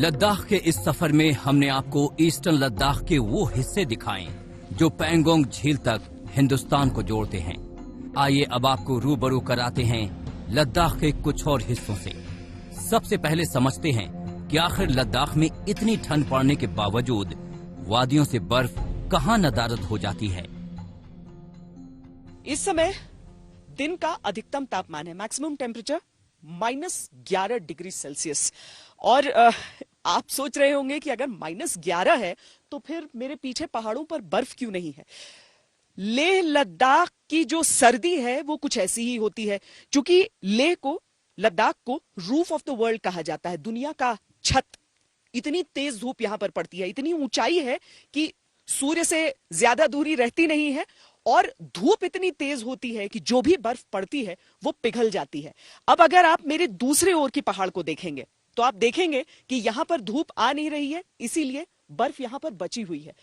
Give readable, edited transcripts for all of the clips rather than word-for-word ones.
लद्दाख के इस सफर में हमने आपको ईस्टर्न लद्दाख के वो हिस्से दिखाए जो पैंगोंग झील तक हिंदुस्तान को जोड़ते हैं। आइए अब आपको रूबरू कराते हैं लद्दाख के कुछ और हिस्सों से। सबसे पहले समझते हैं कि आखिर लद्दाख में इतनी ठंड पड़ने के बावजूद वादियों से बर्फ कहां नदारद हो जाती है। इस समय दिन का अधिकतम तापमान है, मैक्सिमम टेम्परेचर -11 डिग्री सेल्सियस। और आप सोच रहे होंगे कि अगर -11 है तो फिर मेरे पीछे पहाड़ों पर बर्फ क्यों नहीं है। लेह लद्दाख की जो सर्दी है वो कुछ ऐसी ही होती है, क्योंकि लद्दाख को रूफ ऑफ द वर्ल्ड कहा जाता है, दुनिया का छत। इतनी तेज धूप यहां पर पड़ती है, इतनी ऊंचाई है कि सूर्य से ज्यादा दूरी रहती नहीं है और धूप इतनी तेज होती है कि जो भी बर्फ पड़ती है वो पिघल जाती है। अब अगर आप मेरे दूसरे ओर की पहाड़ को देखेंगे तो आप देखेंगे कि यहां पर धूप आ नहीं रही है, इसीलिए बर्फ यहां पर बची हुई है।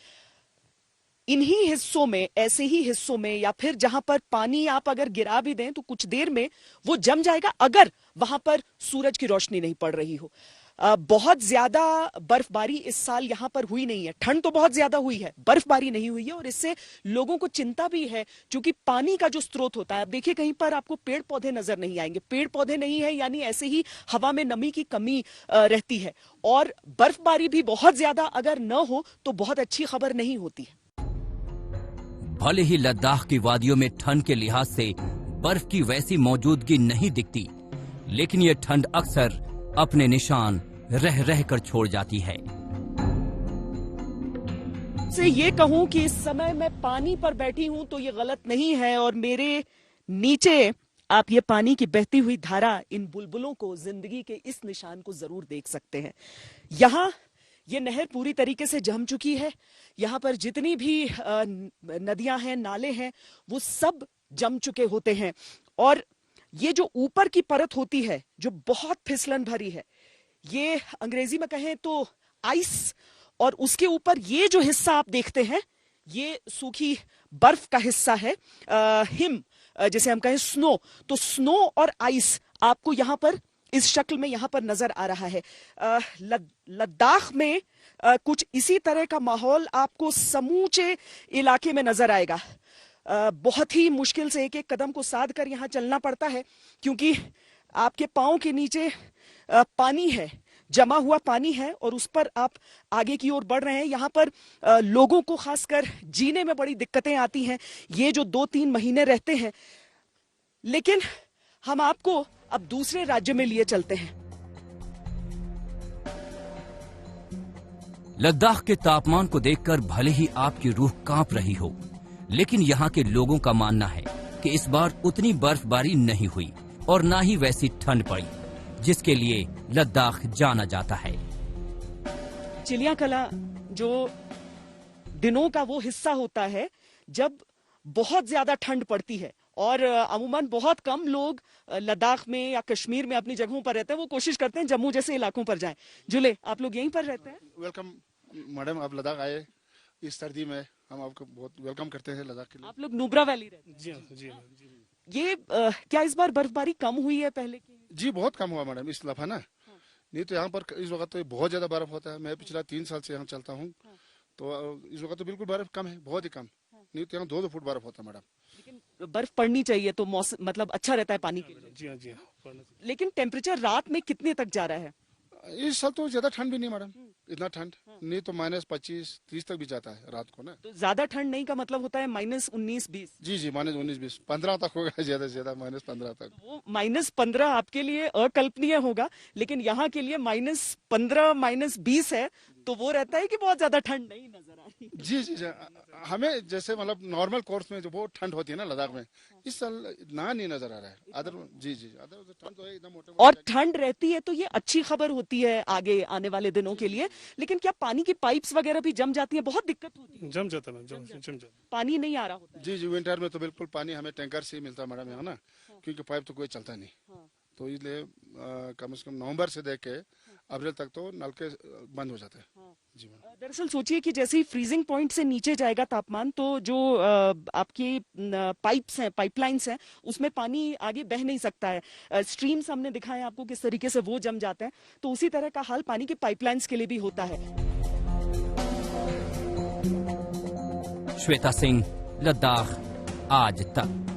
इन्हीं हिस्सों में, ऐसे ही हिस्सों में, या फिर जहां पर पानी आप अगर गिरा भी दें तो कुछ देर में वो जम जाएगा अगर वहां पर सूरज की रोशनी नहीं पड़ रही हो। बहुत ज्यादा बर्फबारी इस साल यहां पर हुई नहीं है। ठंड तो बहुत ज्यादा हुई है, बर्फबारी नहीं हुई है, और इससे लोगों को चिंता भी है, क्योंकि पानी का जो स्रोत होता है, अब देखिए कहीं पर आपको पेड़ पौधे नजर नहीं आएंगे। पेड़ पौधे नहीं है यानी ऐसे ही हवा में नमी की कमी रहती है, और बर्फबारी भी बहुत ज्यादा अगर न हो तो बहुत अच्छी खबर नहीं होती है। भले ही लद्दाख की वादियों में ठंड के लिहाज से बर्फ की वैसी मौजूदगी नहीं दिखती, लेकिन यह ठंड अक्सर अपने निशान रह रह कर छोड़ जाती है। से ये कहूं कि इस समय मैं पानी पर बैठी हूं तो ये गलत नहीं है, और मेरे नीचे आप ये पानी की बहती हुई धारा, इन बुलबुलों को, जिंदगी के इस निशान को जरूर देख सकते हैं। यहां ये नहर पूरी तरीके से जम चुकी है। यहां पर जितनी भी नदियां हैं, नाले हैं, वो सब जम चुके होते हैं। और ये जो ऊपर की परत होती है जो बहुत फिसलन भरी है, ये अंग्रेजी में कहें तो आइस, और उसके ऊपर ये जो हिस्सा आप देखते हैं ये सूखी बर्फ का हिस्सा है, हिम जिसे हम कहें स्नो। तो स्नो और आइस आपको यहां पर इस शक्ल में यहां पर नजर आ रहा है। लद्दाख में कुछ इसी तरह का माहौल आपको समूचे इलाके में नजर आएगा। बहुत ही मुश्किल से एक एक कदम को साध कर यहां चलना पड़ता है, क्योंकि आपके पांव के नीचे पानी है, जमा हुआ पानी है, और उस पर आप आगे की ओर बढ़ रहे हैं। यहां पर लोगों को खासकर जीने में बड़ी दिक्कतें आती हैं, ये जो 2-3 महीने रहते हैं। लेकिन हम आपको अब दूसरे राज्य में लिए चलते हैं। लद्दाख के तापमान को देखकर भले ही आपकी रूह कांप रही हो, लेकिन यहाँ के लोगों का मानना है कि इस बार उतनी बर्फबारी नहीं हुई और ना ही वैसी ठंड पड़ी जिसके लिए लद्दाख जाना जाता है। चिड़ियाकला जो दिनों का वो हिस्सा होता है जब बहुत ज्यादा ठंड पड़ती है, और अमूमन बहुत कम लोग लद्दाख में या कश्मीर में अपनी जगहों पर रहते हैं। वो कोशिश करते हैं जम्मू जैसे इलाकों पर जाएं। जुले, आप लोग यहीं पर रहते हैं? वेलकम मैडम, आप लद्दाख आए इस सर्दी में, हम आपको बहुत वेलकम करते हैं लद्दाख के लिए। आप लोग नुब्रा वैली रहते हैं? जी। ये क्या इस बार बर्फबारी कम हुई है पहले की? जी बहुत कम हुआ मैडम इस दफा ना। नहीं तो यहाँ पर इस वक्त तो बहुत ज्यादा बर्फ होता है। मैं पिछला 3 साल से यहाँ चलता हूँ, तो इस वक्त तो बिल्कुल बर्फ कम है, बहुत ही कम। नहीं तो यहाँ 2-2 फुट बर्फ होता है मैडम। लेकिन बर्फ पड़नी चाहिए तो मौसम मतलब अच्छा रहता है पानी के लिए। जी। लेकिन टेम्परेचर रात में कितने तक जा रहा है? इस साल तो ज्यादा ठंड भी नहीं मैडम, इतना ठंड नहीं तो -25-30 तक भी जाता है रात को ना। तो ज्यादा ठंड नहीं का मतलब होता है -19-20? जी -19-20 15 तक होगा, ज्यादा से ज्यादा -15 तक। वो -15 आपके लिए अकल्पनीय होगा, लेकिन यहाँ के लिए -15 -20 है, तो वो रहता है कि बहुत ज्यादा ठंड नहीं नजर आ रही। जी। हमें जैसे मतलब नॉर्मल कोर्स में जो बहुत ठंड होती है ना लद्दाख में, इस साल ना नहीं नजर आ रहा है। अदर जी अदर ठंड तो है एकदम मोटे। और ठंड रहती है तो ये अच्छी खबर होती है आगे आने वाले दिनों के लिए। लेकिन क्या पानी की पाइप्स वगैरह भी जम जाती है? बहुत दिक्कत होती है। जम जाता। पानी नहीं आ रहा होता है। जी विंटर में तो बिल्कुल पानी हमें टैंकर से ही मिलता है मैडम यहाँ ना, क्योंकि पाइप तो कोई चलता नहीं। तो इसलिए कम से कम नवंबर से देख के अप्रैल तक तो नल के बंद हो जाते हैं। जी मैम। दरअसल सोचिए कि जैसे ही फ्रीजिंग पॉइंट से नीचे जाएगा तापमान, तो जो आपकी पाइप्स हैं, पाइपलाइंस हैं, उसमें पानी आगे बह नहीं सकता है। स्ट्रीम्स हमने दिखाए आपको किस तरीके से वो जम जाते हैं, तो उसी तरह का हाल पानी के पाइपलाइंस के लिए भी होता है। श्वेता सिंह, लद्दाख आज तक।